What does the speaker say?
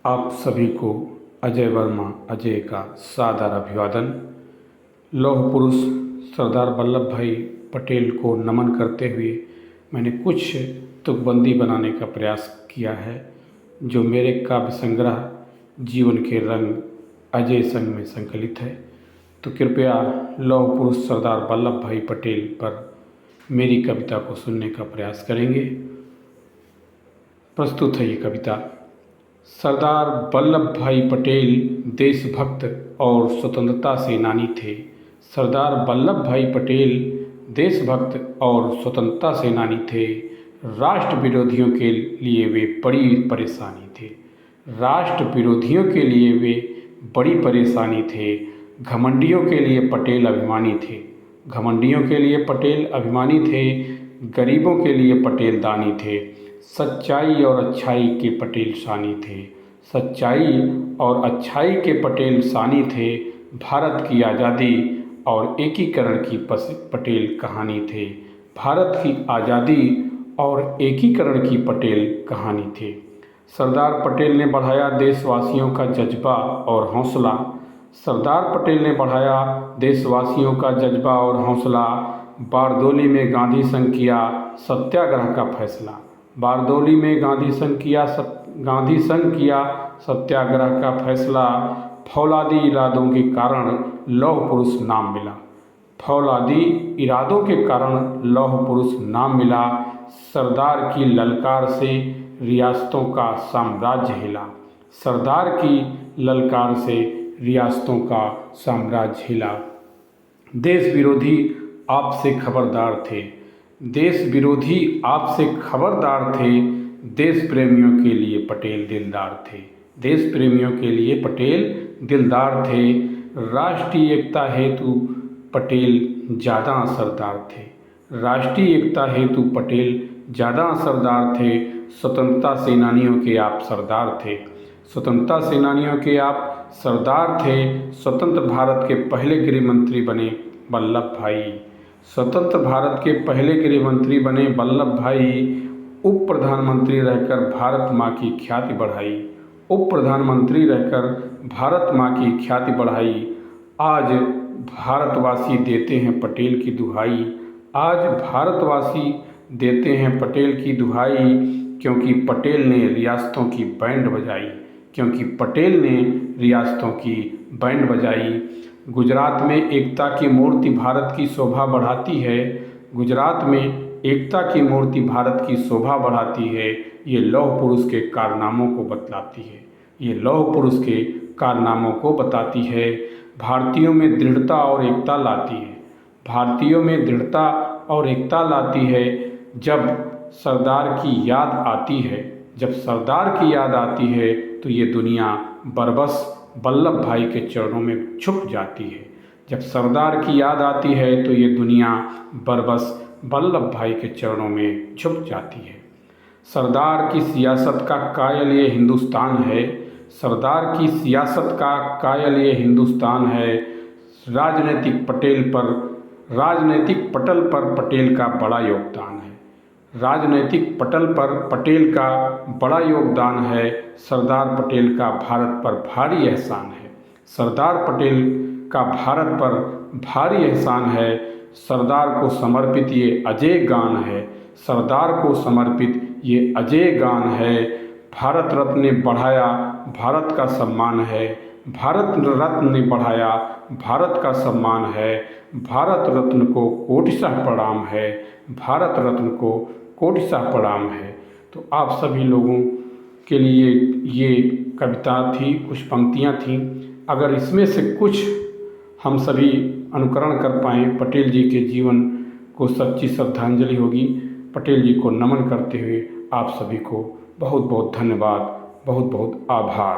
आप सभी को अजय वर्मा अजय का सादर अभिवादन। लौह पुरुष सरदार वल्लभ भाई पटेल को नमन करते हुए मैंने कुछ तुकबंदी बनाने का प्रयास किया है, जो मेरे काव्य संग्रह जीवन के रंग अजय संग में संकलित है। तो कृपया लौह पुरुष सरदार वल्लभ भाई पटेल पर मेरी कविता को सुनने का प्रयास करेंगे। प्रस्तुत है ये कविता। सरदार वल्लभ भाई पटेल देशभक्त और स्वतंत्रता सेनानी थे। सरदार वल्लभ भाई पटेल देशभक्त और स्वतंत्रता सेनानी थे। राष्ट्र विरोधियों के लिए वे बड़ी परेशानी थे। राष्ट्र विरोधियों के लिए वे बड़ी परेशानी थे। घमंडियों के लिए पटेल अभिमानी थे। घमंडियों के लिए पटेल अभिमानी थे। गरीबों के लिए पटेल दानी थे। सच्चाई और अच्छाई के पटेल सानी थे। सच्चाई और अच्छाई के पटेल सानी थे। भारत की आज़ादी और एकीकरण की पटेल कहानी थे। भारत की आज़ादी और एकीकरण की पटेल कहानी थे। सरदार पटेल ने बढ़ाया देशवासियों का जज्बा और हौसला। सरदार पटेल ने बढ़ाया देशवासियों का जज्बा और हौसला। बारदोली में गांधी संघ किया सत्याग्रह का फैसला। बारदोली में गांधी संघ किया सत्याग्रह का फैसला। फौलादी इरादों के कारण लौह पुरुष नाम मिला। फौलादी इरादों के कारण लौह पुरुष नाम मिला। सरदार की ललकार से रियासतों का साम्राज्य हिला। सरदार की ललकार से रियासतों का साम्राज्य हिला। देश विरोधी आपसे खबरदार थे। देश विरोधी आपसे खबरदार थे। देश प्रेमियों के लिए पटेल दिलदार थे। देश प्रेमियों के लिए पटेल दिलदार थे। राष्ट्रीय एकता हेतु पटेल ज़्यादा असरदार थे। राष्ट्रीय एकता हेतु पटेल ज़्यादा असरदार थे। स्वतंत्रता सेनानियों के आप सरदार थे। स्वतंत्रता सेनानियों के आप सरदार थे। स्वतंत्र भारत के पहले गृह मंत्री बने वल्लभ भाई। स्वतंत्र भारत के पहले गृह मंत्री बने वल्लभ भाई। उप प्रधानमंत्री रहकर भारत माँ की ख्याति बढ़ाई। उप प्रधानमंत्री रहकर भारत माँ की ख्याति बढ़ाई। आज भारतवासी देते हैं पटेल की दुहाई। आज भारतवासी देते हैं पटेल की दुहाई, क्योंकि पटेल ने रियासतों की बैंड बजाई। क्योंकि पटेल ने रियासतों की बैंड बजाई। गुजरात में एकता की मूर्ति भारत की शोभा बढ़ाती है। गुजरात में एकता की मूर्ति भारत की शोभा बढ़ाती है। ये लौह पुरुष के कारनामों को बतलाती है। ये लौह पुरुष के कारनामों को बताती है। भारतीयों में दृढ़ता और एकता लाती है। भारतीयों में दृढ़ता और एकता लाती है। जब सरदार की याद आती है, जब सरदार की याद आती है, तो ये दुनिया बरबस वल्लभ भाई के चरणों में झुक जाती है। जब सरदार की याद आती है, तो ये दुनिया बरबस वल्लभ भाई के चरणों में झुक जाती है। सरदार की सियासत का कायल ये हिंदुस्तान है। सरदार की सियासत का कायल ये हिंदुस्तान है। राजनीतिक पटल पर पटेल का बड़ा योगदान है। राजनीतिक पटल पर पटेल का बड़ा योगदान है। सरदार पटेल का भारत पर भारी एहसान है। सरदार पटेल का भारत पर भारी एहसान है। सरदार को समर्पित ये अजय गान है। सरदार को समर्पित ये अजय गान है। भारत रत्न ने बढ़ाया भारत का सम्मान है। भारत रत्न ने बढ़ाया भारत का सम्मान है। भारत रत्न को कोटिशः प्रणाम है। भारत रत्न को कोटिशः प्रणाम है। तो आप सभी लोगों के लिए ये कविता थी, कुछ पंक्तियाँ थीं। अगर इसमें से कुछ हम सभी अनुकरण कर पाएँ, पटेल जी के जीवन को सच्ची श्रद्धांजलि होगी। पटेल जी को नमन करते हुए आप सभी को बहुत बहुत धन्यवाद, बहुत बहुत आभार।